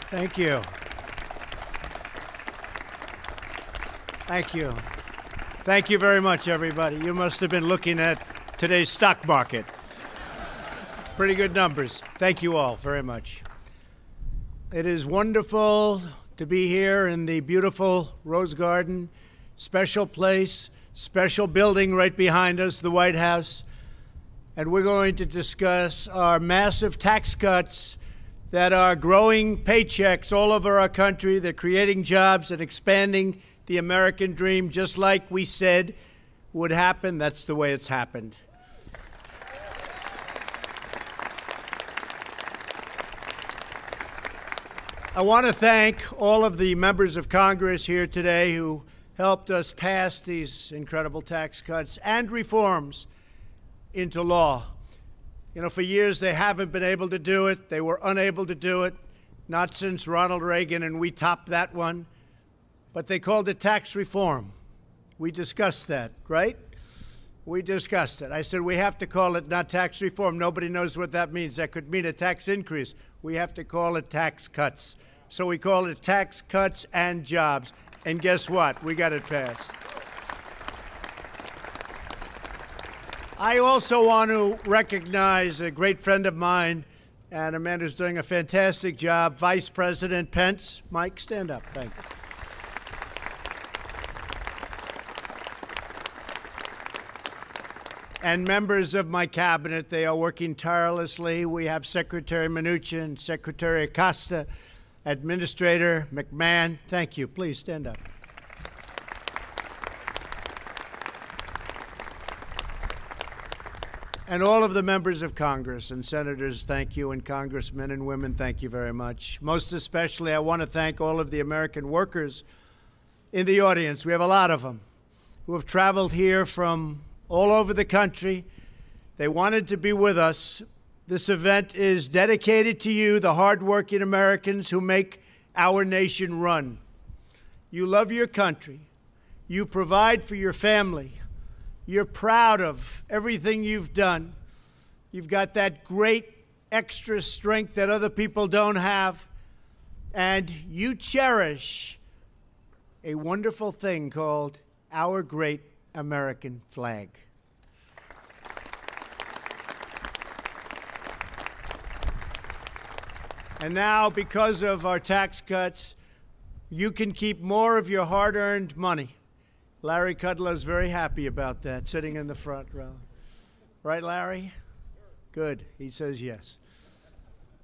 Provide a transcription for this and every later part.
Thank you. Thank you. Thank you very much, everybody. You must have been looking at today's stock market. Pretty good numbers. Thank you all very much. It is wonderful to be here in the beautiful Rose Garden, special place, special building right behind us, the White House. And we're going to discuss our massive tax cuts that are growing paychecks all over our country. They're creating jobs and expanding the American dream, just like we said would happen. That's the way it's happened. I want to thank all of the members of Congress here today who helped us pass these incredible tax cuts and reforms into law. You know, for years they haven't been able to do it. They were unable to do it, not since Ronald Reagan, and we topped that one. But they called it tax reform. We discussed that, right? We discussed it. I said we have to call it not tax reform. Nobody knows what that means. That could mean a tax increase. We have to call it tax cuts. So we call it tax cuts and jobs. And guess what? We got it passed. I also want to recognize a great friend of mine and a man who's doing a fantastic job, Vice President Pence. Mike, stand up. Thank you. And members of my cabinet, they are working tirelessly. We have Secretary Mnuchin, Secretary Acosta, Administrator McMahon. Thank you. Please stand up. And all of the members of Congress and senators, thank you, and congressmen and women, thank you very much. Most especially, I want to thank all of the American workers in the audience. We have a lot of them who have traveled here from all over the country. They wanted to be with us. This event is dedicated to you, the hardworking Americans who make our nation run. You love your country. You provide for your family. You're proud of everything you've done. You've got that great extra strength that other people don't have. And you cherish a wonderful thing called our great American flag. And now, because of our tax cuts, you can keep more of your hard-earned money. Larry Kudlow is very happy about that, sitting in the front row. Right, Larry? Good. He says yes.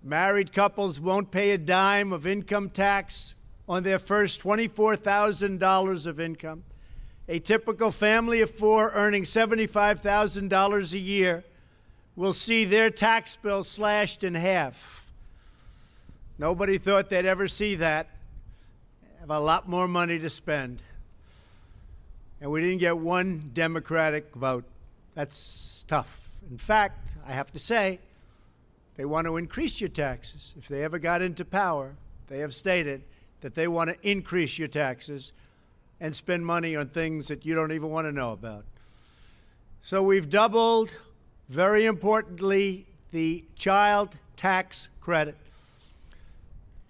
Married couples won't pay a dime of income tax on their first $24,000 of income. A typical family of four earning $75,000 a year will see their tax bill slashed in half. Nobody thought they'd ever see that. Have a lot more money to spend. And we didn't get one Democratic vote. That's tough. In fact, I have to say, they want to increase your taxes. If they ever got into power, they have stated that they want to increase your taxes and spend money on things that you don't even want to know about. So we've doubled, very importantly, the child tax credit.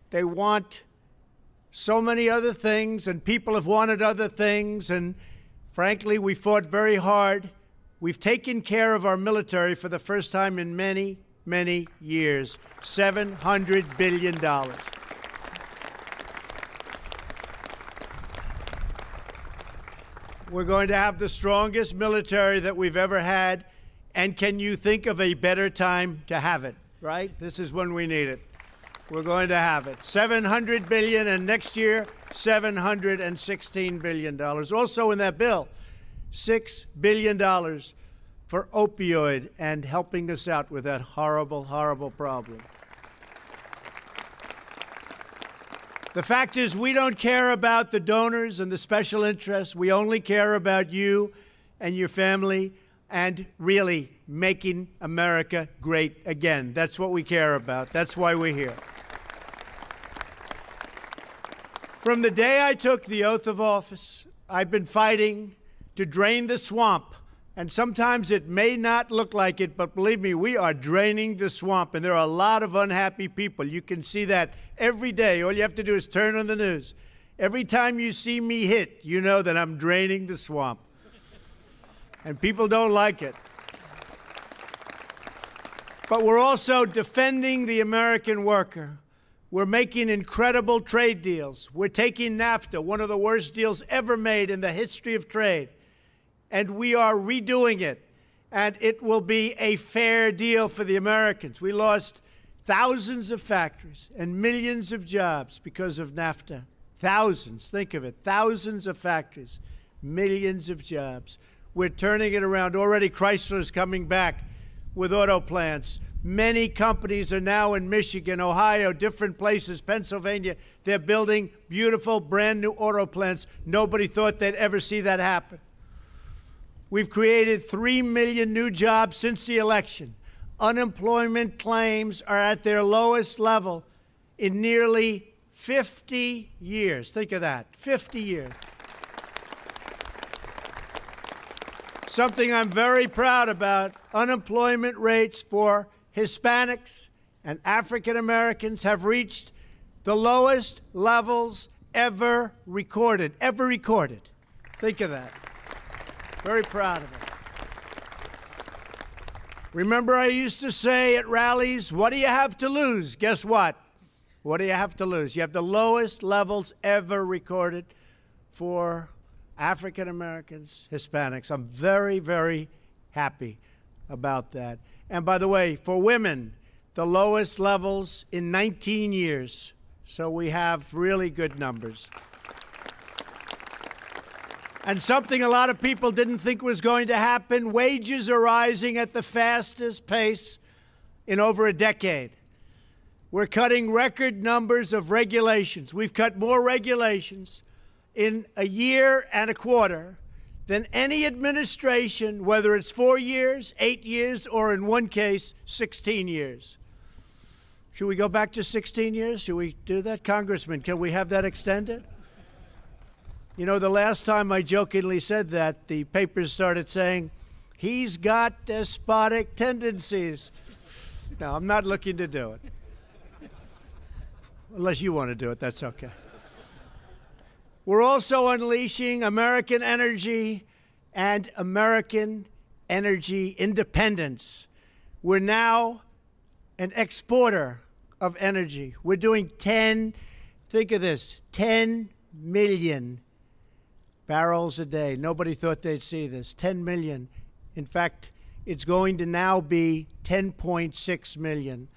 They want so many other things, and people have wanted other things, and frankly, we fought very hard. We've taken care of our military for the first time in many, many years. $700 billion. We're going to have the strongest military that we've ever had. And can you think of a better time to have it, right? This is when we need it. We're going to have it. $700 billion, and next year, $716 billion. Also in that bill, $6 billion for opioid and helping us out with that horrible, horrible problem. The fact is, we don't care about the donors and the special interests. We only care about you and your family and really making America great again. That's what we care about. That's why we're here. From the day I took the oath of office, I've been fighting to drain the swamp And sometimes it may not look like it, but believe me, we are draining the swamp, and there are a lot of unhappy people. You can see that every day. All you have to do is turn on the news. Every time you see me hit, you know that I'm draining the swamp. And people don't like it. But we're also defending the American worker. We're making incredible trade deals. We're taking NAFTA, one of the worst deals ever made in the history of trade, and we are redoing it, and it will be a fair deal for the Americans. We lost thousands of factories and millions of jobs because of NAFTA. Thousands, think of it, thousands of factories, millions of jobs. We're turning it around. Already Chrysler is coming back with auto plants. Many companies are now in Michigan, Ohio, different places, Pennsylvania. They're building beautiful, brand new auto plants. Nobody thought they'd ever see that happen. We've created 3 million new jobs since the election. Unemployment claims are at their lowest level in nearly 50 years. Think of that, 50 years. Something I'm very proud about, unemployment rates for Hispanics and African Americans have reached the lowest levels ever recorded, Think of that. Very proud of it. Remember, I used to say at rallies, what do you have to lose? Guess what? What do you have to lose? You have the lowest levels ever recorded for African Americans, Hispanics. I'm very, very happy about that. And by the way, for women, the lowest levels in 19 years. So we have really good numbers. And something a lot of people didn't think was going to happen, wages are rising at the fastest pace in over a decade. We're cutting record numbers of regulations. We've cut more regulations in a year and a quarter than any administration, whether it's 4 years, 8 years, or in one case, 16 years. Should we go back to 16 years? Should we do that? Congressman, can we have that extended? You know, the last time I jokingly said that, the papers started saying, he's got despotic tendencies. No, I'm not looking to do it. Unless you want to do it, that's okay. We're also unleashing American energy and American energy independence. We're now an exporter of energy. We're doing 10 million barrels a day. Nobody thought they'd see this, 10 million. In fact, it's going to now be 10.6 million.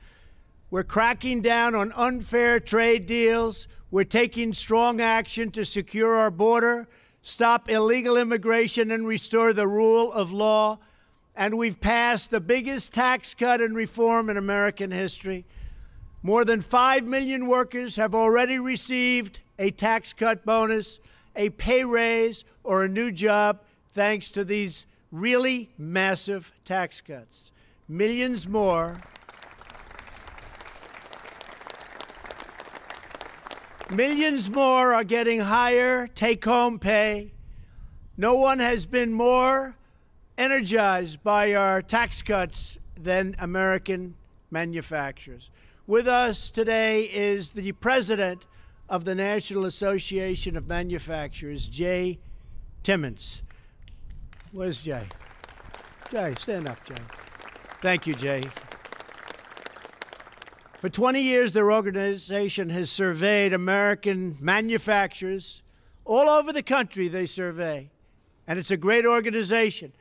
We're cracking down on unfair trade deals. We're taking strong action to secure our border, stop illegal immigration, and restore the rule of law. And we've passed the biggest tax cut and reform in American history. More than 5 million workers have already received a tax cut bonus, a pay raise, or a new job thanks to these really massive tax cuts. Millions more. Millions more are getting higher take-home pay. No one has been more energized by our tax cuts than American manufacturers. With us today is the president of the National Association of Manufacturers, Jay Timmons. Where's Jay? Jay, stand up, Jay. Thank you, Jay. For 20 years, their organization has surveyed American manufacturers all over the country. They survey, and it's a great organization.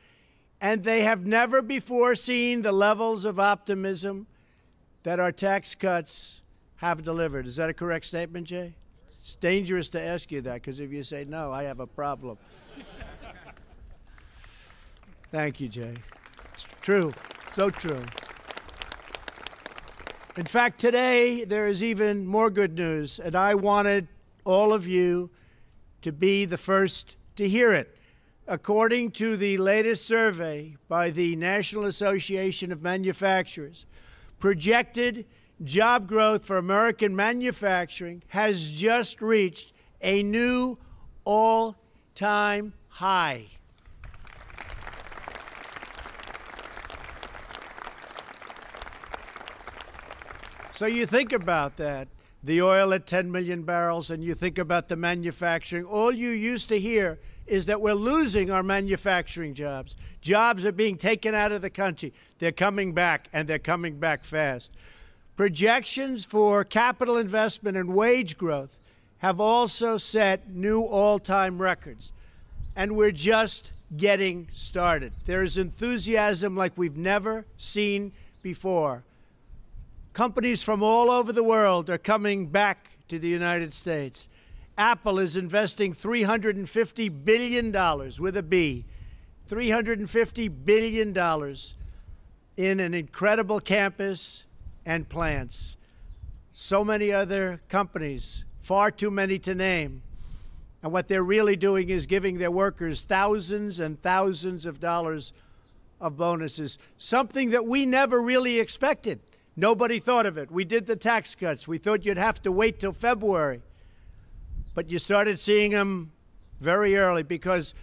And they have never before seen the levels of optimism that our tax cuts have delivered. Is that a correct statement, Jay? It's dangerous to ask you that, because if you say no, I have a problem. Thank you, Jay. It's true, so true. In fact, today there is even more good news, and I wanted all of you to be the first to hear it. According to the latest survey by the National Association of Manufacturers, projected job growth for American manufacturing has just reached a new all-time high. So you think about that, the oil at 10 million barrels, and you think about the manufacturing. All you used to hear is that we're losing our manufacturing jobs. Jobs are being taken out of the country. They're coming back, and they're coming back fast. Projections for capital investment and wage growth have also set new all-time records. And we're just getting started. There is enthusiasm like we've never seen before. Companies from all over the world are coming back to the United States. Apple is investing $350 billion, with a B, $350 billion in an incredible campus and plants. So many other companies, far too many to name. And what they're really doing is giving their workers thousands and thousands of dollars of bonuses, something that we never really expected. Nobody thought of it. We did the tax cuts. We thought you'd have to wait till February. But you started seeing them very early because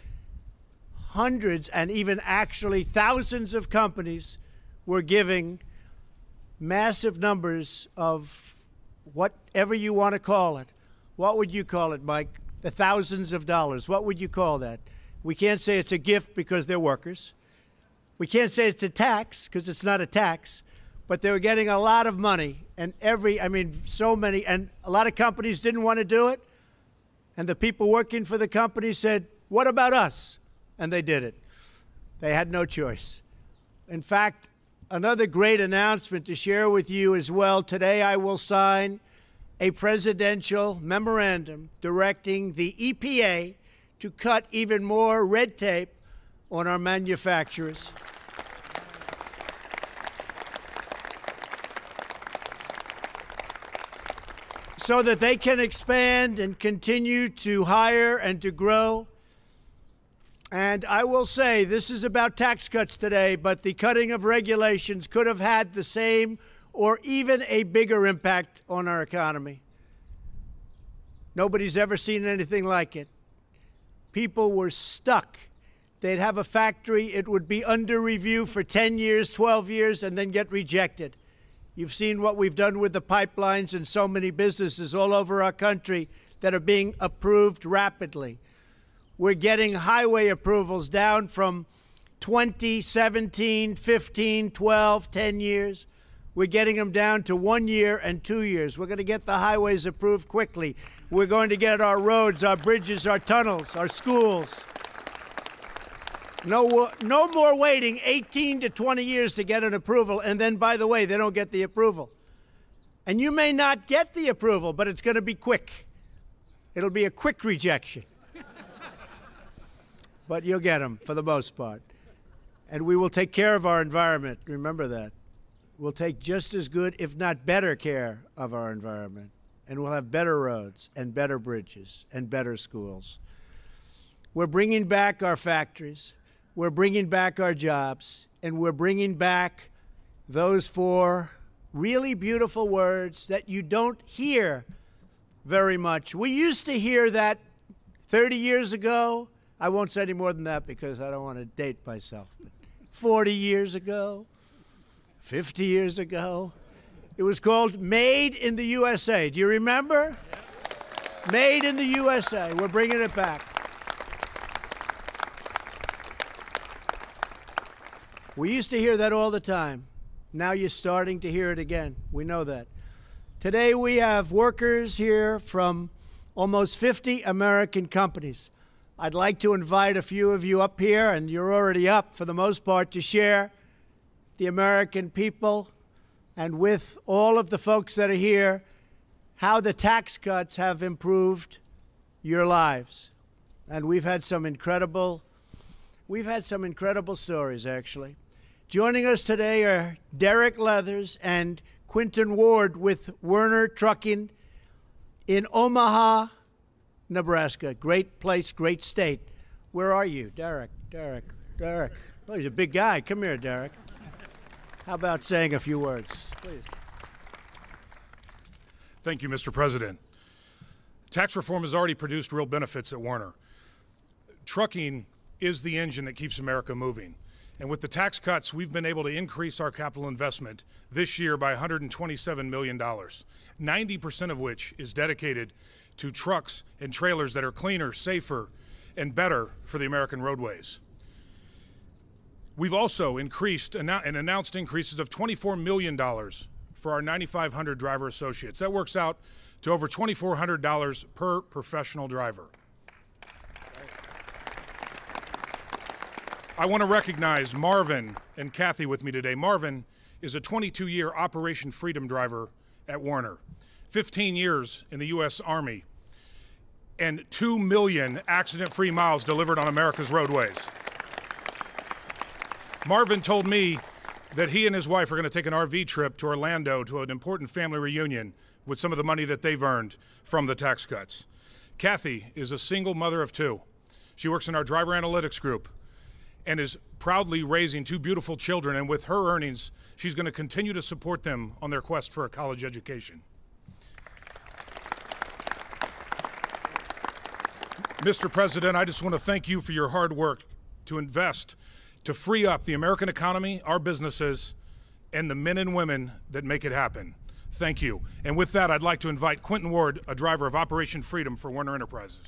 hundreds and even actually thousands of companies were giving massive numbers of whatever you want to call it. What would you call it, Mike? The thousands of dollars. What would you call that? We can't say it's a gift because they're workers. We can't say it's a tax because it's not a tax. But they were getting a lot of money, and so many, and a lot of companies didn't want to do it. And the people working for the company said, what about us? And they did it. They had no choice. In fact, another great announcement to share with you as well. Today I will sign a presidential memorandum directing the EPA to cut even more red tape on our manufacturers. So that they can expand and continue to hire and to grow. And I will say, this is about tax cuts today, but the cutting of regulations could have had the same or even a bigger impact on our economy. Nobody's ever seen anything like it. People were stuck. They'd have a factory, it would be under review for 10 years, 12 years, and then get rejected. You've seen what we've done with the pipelines and so many businesses all over our country that are being approved rapidly. We're getting highway approvals down from 20, 17, 15, 12, 10 years. We're getting them down to 1 year and 2 years. We're going to get the highways approved quickly. We're going to get our roads, our bridges, our tunnels, our schools. No more waiting 18 to 20 years to get an approval, and then, by the way, they don't get the approval. And you may not get the approval, but it's going to be quick. It'll be a quick rejection. But you'll get them for the most part. And we will take care of our environment. Remember that. We'll take just as good, if not better, care of our environment. And we'll have better roads and better bridges and better schools. We're bringing back our factories. We're bringing back our jobs, and we're bringing back those four really beautiful words that you don't hear very much. We used to hear that 30 years ago. I won't say any more than that because I don't want to date myself. 40 years ago, 50 years ago, it was called Made in the USA. Do you remember? Yeah. Made in the USA. We're bringing it back. We used to hear that all the time. Now you're starting to hear it again. We know that. Today we have workers here from almost 50 American companies. I'd like to invite a few of you up here, and you're already up for the most part, to share the American people and with all of the folks that are here how the tax cuts have improved your lives. And we've had some incredible stories, actually. Joining us today are Derek Leathers and Quinton Ward with Werner Trucking in Omaha, Nebraska. Great place, great state. Where are you? Derek. Oh, he's a big guy. Come here, Derek. How about saying a few words, please? Thank you, Mr. President. Tax reform has already produced real benefits at Werner. Trucking is the engine that keeps America moving. And with the tax cuts, we've been able to increase our capital investment this year by $127 million, 90% of which is dedicated to trucks and trailers that are cleaner, safer, and better for the American roadways. We've also increased and announced increases of $24 million for our 9,500 driver associates. That works out to over $2,400 per professional driver. I want to recognize Marvin and Kathy with me today. Marvin is a 22-year Operation Freedom driver at Werner, 15 years in the U.S. Army, and 2 million accident-free miles delivered on America's roadways. Marvin told me that he and his wife are going to take an RV trip to Orlando to an important family reunion with some of the money that they've earned from the tax cuts. Kathy is a single mother of 2. She works in our driver analytics group and is proudly raising 2 beautiful children, and with her earnings, she's going to continue to support them on their quest for a college education. Mr. President, I just want to thank you for your hard work to invest, to free up the American economy, our businesses, and the men and women that make it happen. Thank you. And with that, I'd like to invite Quentin Ward, a driver of Operation Freedom for Werner Enterprises.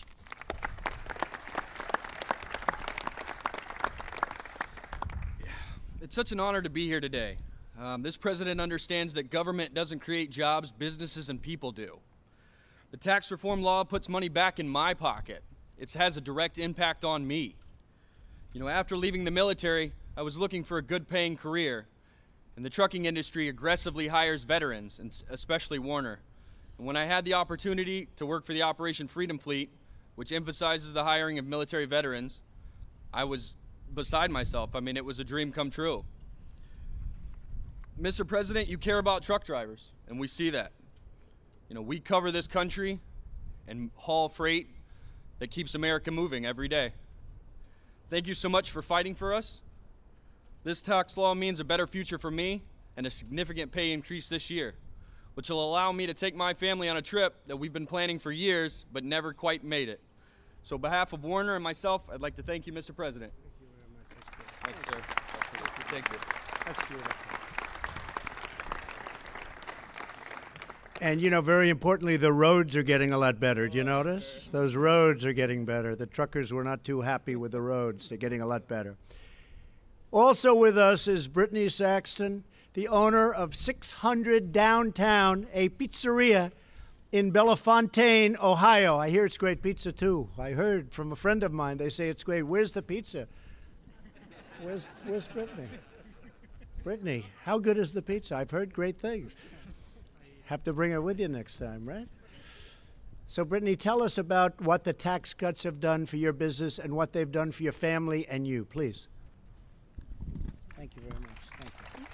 It's such an honor to be here today. This president understands that government doesn't create jobs, businesses and people do. The tax reform law puts money back in my pocket. It has a direct impact on me. You know, after leaving the military, I was looking for a good paying career, and the trucking industry aggressively hires veterans, and especially Werner. And when I had the opportunity to work for the Operation Freedom Fleet, which emphasizes the hiring of military veterans, I was beside myself. I mean, it was a dream come true. Mr. President, you care about truck drivers, and we see that. You know, we cover this country and haul freight that keeps America moving every day. Thank you so much for fighting for us. This tax law means a better future for me and a significant pay increase this year, which will allow me to take my family on a trip that we've been planning for years but never quite made it. So on behalf of Werner and myself, I'd like to thank you, Mr. President. Thank you, sir. Thank you. That's beautiful. And, you know, very importantly, the roads are getting a lot better. Do you notice? Those roads are getting better. The truckers were not too happy with the roads. They're getting a lot better. Also with us is Brittany Saxton, the owner of 600 Downtown, a pizzeria in Bellefontaine, Ohio. I hear it's great pizza, too. I heard from a friend of mine. They say it's great. Where's the pizza? Where's Brittany? Brittany, how good is the pizza? I've heard great things. Have to bring her with you next time, right? So, Brittany, tell us about what the tax cuts have done for your business and what they've done for your family and you, please. Thank you very much. Thank you.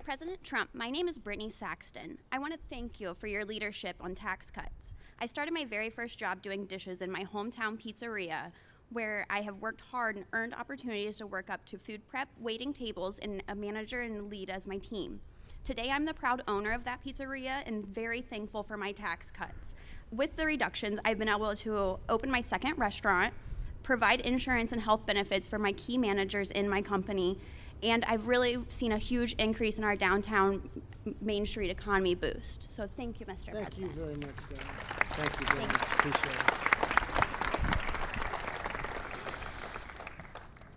President Trump, my name is Brittany Saxton. I want to thank you for your leadership on tax cuts. I started my very first job doing dishes in my hometown pizzeria, where I have worked hard and earned opportunities to work up to food prep, waiting tables, and a manager and lead as my team. Today, I'm the proud owner of that pizzeria and very thankful for my tax cuts. With the reductions, I've been able to open my second restaurant, provide insurance and health benefits for my key managers in my company, and I've really seen a huge increase in our downtown Main Street economy boost. So thank you, Mr. President. Thank you very much, Dan. Thank you very much. Appreciate it.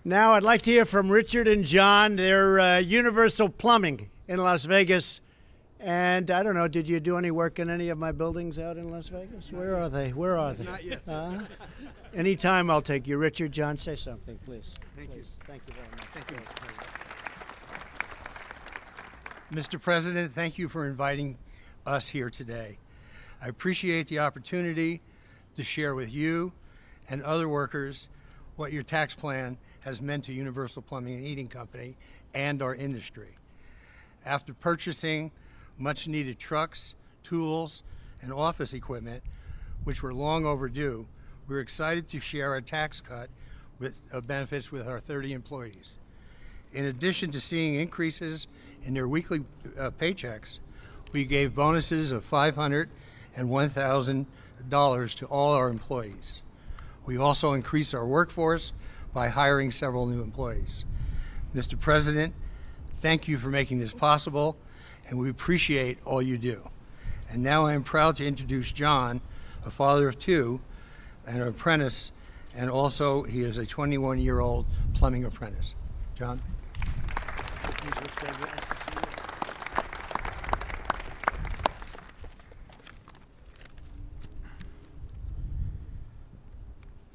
Now I'd like to hear from Richard and John. They're Universal Plumbing in Las Vegas. And I don't know, did you do any work in any of my buildings out in Las Vegas? Where are they? Where are they? Not yet, sir. Anytime I'll take you. Richard, John, say something, please. Thank you. Thank you very much. Thank you. Mr. President, thank you for inviting us here today. I appreciate the opportunity to share with you and other workers what your tax plan has meant to Universal Plumbing and Heating Company and our industry. After purchasing much needed trucks, tools, and office equipment, which were long overdue, we're excited to share a tax cut with benefits with our 30 employees. In addition to seeing increases in their weekly paychecks, we gave bonuses of $500 and $1,000 to all our employees. We also increased our workforce by hiring several new employees. Mr. President, thank you for making this possible, and we appreciate all you do. And now I am proud to introduce John, a father of two, and an apprentice, and also he is a 21-year-old plumbing apprentice. John?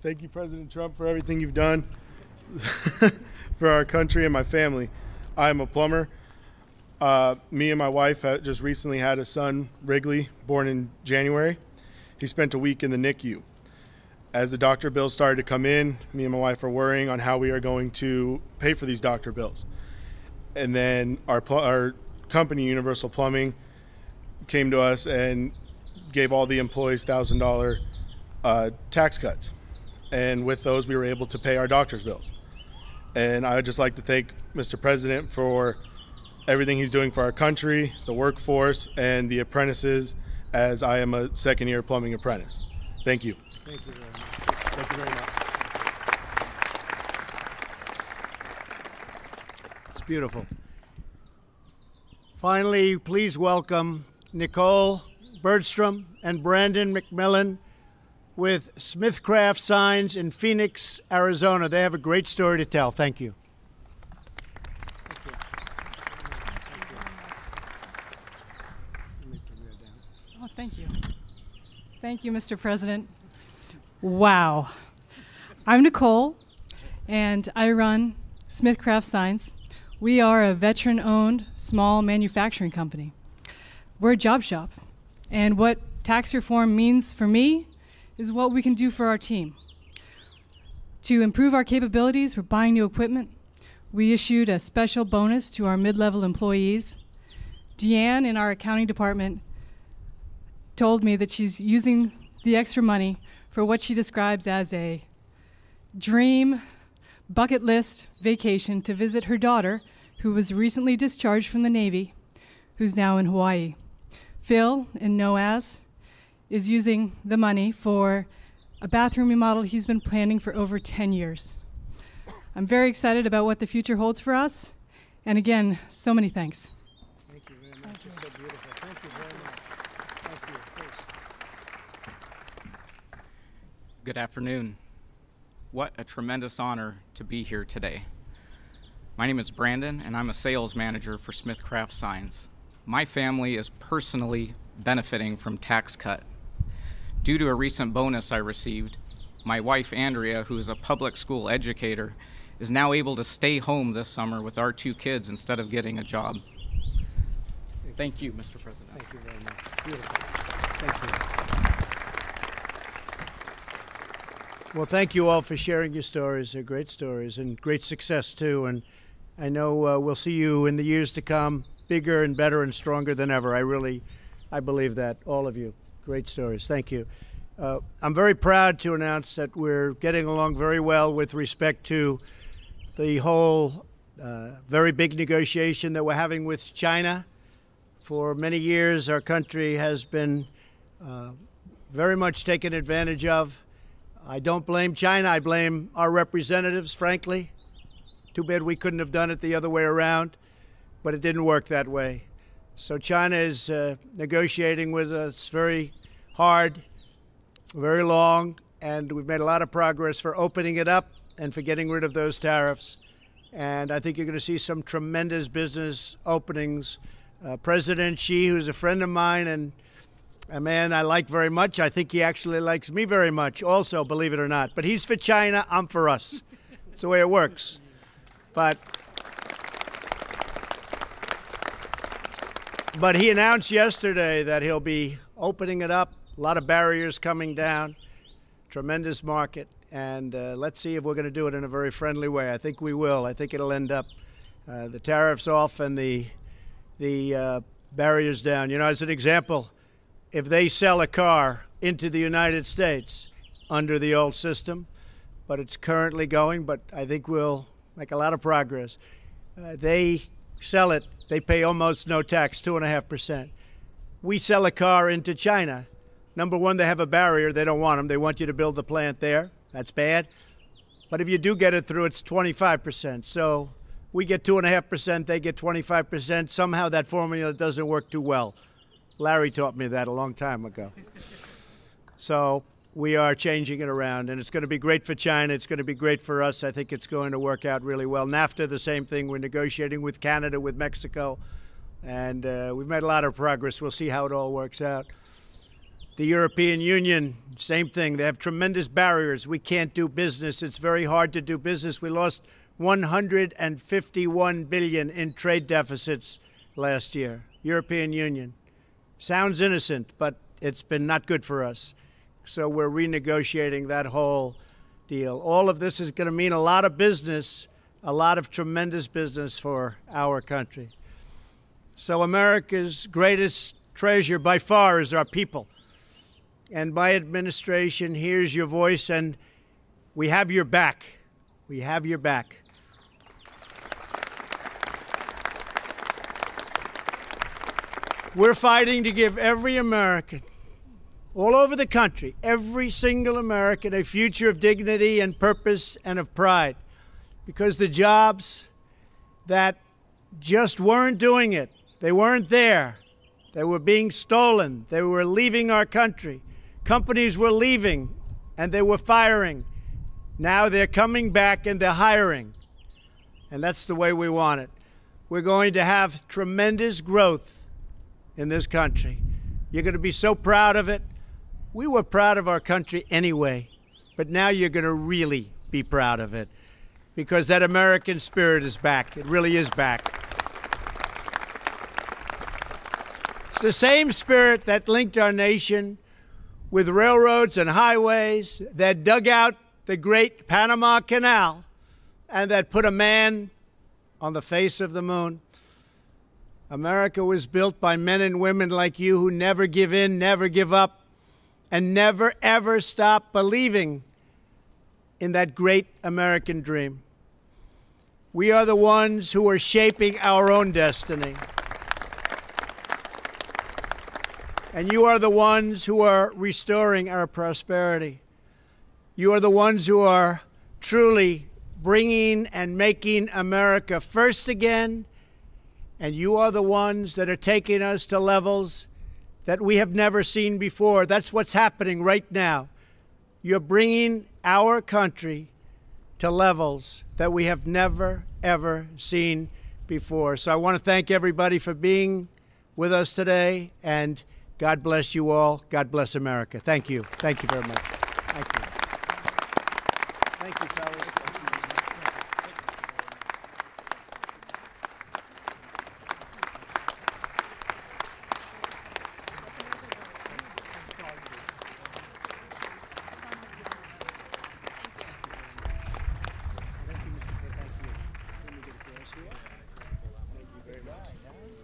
Thank you, President Trump, for everything you've done for our country and my family. I'm a plumber. Me and my wife have just recently had a son, Wrigley, born in January. He spent a week in the NICU. As the doctor bills started to come in, me and my wife are worrying on how we are going to pay for these doctor bills. And then our company, Universal Plumbing, came to us and gave all the employees $1,000 tax cuts. And with those, we were able to pay our doctor's bills. And I would just like to thank Mr. President for everything he's doing for our country, the workforce, and the apprentices, as I am a second-year plumbing apprentice. Thank you. Thank you very much. Thank you very much. It's beautiful. Finally, please welcome Nicole Bergstrom and Brandon McMillan with Smithcraft Signs in Phoenix, Arizona. They have a great story to tell. Thank you. Oh, thank you. Thank you, Mr. President. Wow. I'm Nicole, and I run Smithcraft Signs. We are a veteran-owned small manufacturing company. We're a job shop, and what tax reform means for me is what we can do for our team. To improve our capabilities for buying new equipment, we issued a special bonus to our mid-level employees. Deanne in our accounting department told me that she's using the extra money for what she describes as a dream bucket list vacation to visit her daughter, who was recently discharged from the Navy, who's now in Hawaii. Phil in NOAS is using the money for a bathroom remodel he's been planning for over 10 years. I'm very excited about what the future holds for us. And again, so many thanks. Thank you very much. It's so beautiful. Thank you very much. Thank you. Please. Good afternoon. What a tremendous honor to be here today. My name is Brandon, and I'm a sales manager for Smithcraft Signs. My family is personally benefiting from tax cut. Due to a recent bonus I received, my wife, Andrea, who is a public school educator, is now able to stay home this summer with our two kids instead of getting a job. Thank you, Mr. President. Thank you very much. Beautiful. Thank you. Well, thank you all for sharing your stories. They're great stories and great success, too. And I know we'll see you in the years to come bigger and better and stronger than ever. I believe that, all of you. Great stories. Thank you. I'm very proud to announce that we're getting along very well with respect to the whole very big negotiation that we're having with China. For many years, our country has been very much taken advantage of. I don't blame China. I blame our representatives, frankly. Too bad we couldn't have done it the other way around, but it didn't work that way. So China is negotiating with us very hard, very long, and we've made a lot of progress for opening it up and for getting rid of those tariffs. And I think you're going to see some tremendous business openings. President Xi, who's a friend of mine and a man I like very much, I think he actually likes me very much also, believe it or not. But he's for China, I'm for us. It's the way it works. But he announced yesterday that he'll be opening it up, a lot of barriers coming down, tremendous market, and let's see if we're going to do it in a very friendly way. I think we will. I think it'll end up the tariffs off and the barriers down. You know, as an example, if they sell a car into the United States under the old system, but it's currently going, but I think we'll make a lot of progress. They sell it. They pay almost no tax, 2.5%. We sell a car into China. Number one, they have a barrier. They don't want them. They want you to build the plant there. That's bad. But if you do get it through, it's 25%. So we get 2.5%, they get 25%. Somehow that formula doesn't work too well. Larry taught me that a long time ago. So we are changing it around, and it's going to be great for China. It's going to be great for us. I think it's going to work out really well. NAFTA, the same thing. We're negotiating with Canada, with Mexico, and we've made a lot of progress. We'll see how it all works out. The European Union, same thing. They have tremendous barriers. We can't do business. It's very hard to do business. We lost $151 billion in trade deficits last year. European Union. Sounds innocent, but it's been not good for us. So we're renegotiating that whole deal. All of this is going to mean a lot of business, a lot of tremendous business for our country. So America's greatest treasure by far is our people. And my administration hears your voice, and we have your back. We have your back. We're fighting to give every American, all over the country, every single American, a future of dignity and purpose and of pride. Because the jobs that just weren't doing it, they weren't there. They were being stolen. They were leaving our country. Companies were leaving, and they were firing. Now they're coming back, and they're hiring. And that's the way we want it. We're going to have tremendous growth in this country. You're going to be so proud of it. We were proud of our country anyway, but now you're going to really be proud of it because that American spirit is back. It really is back. It's the same spirit that linked our nation with railroads and highways, that dug out the great Panama Canal, and that put a man on the face of the moon. America was built by men and women like you who never give in, never give up, and never, ever stop believing in that great American dream. We are the ones who are shaping our own destiny. And you are the ones who are restoring our prosperity. You are the ones who are truly bringing and making America first again. And you are the ones that are taking us to levels that we have never seen before. That's what's happening right now. You're bringing our country to levels that we have never, ever seen before. So I want to thank everybody for being with us today, and God bless you all. God bless America. Thank you. Thank you very much. Thank you. Thank you, fellas. Thank you very much.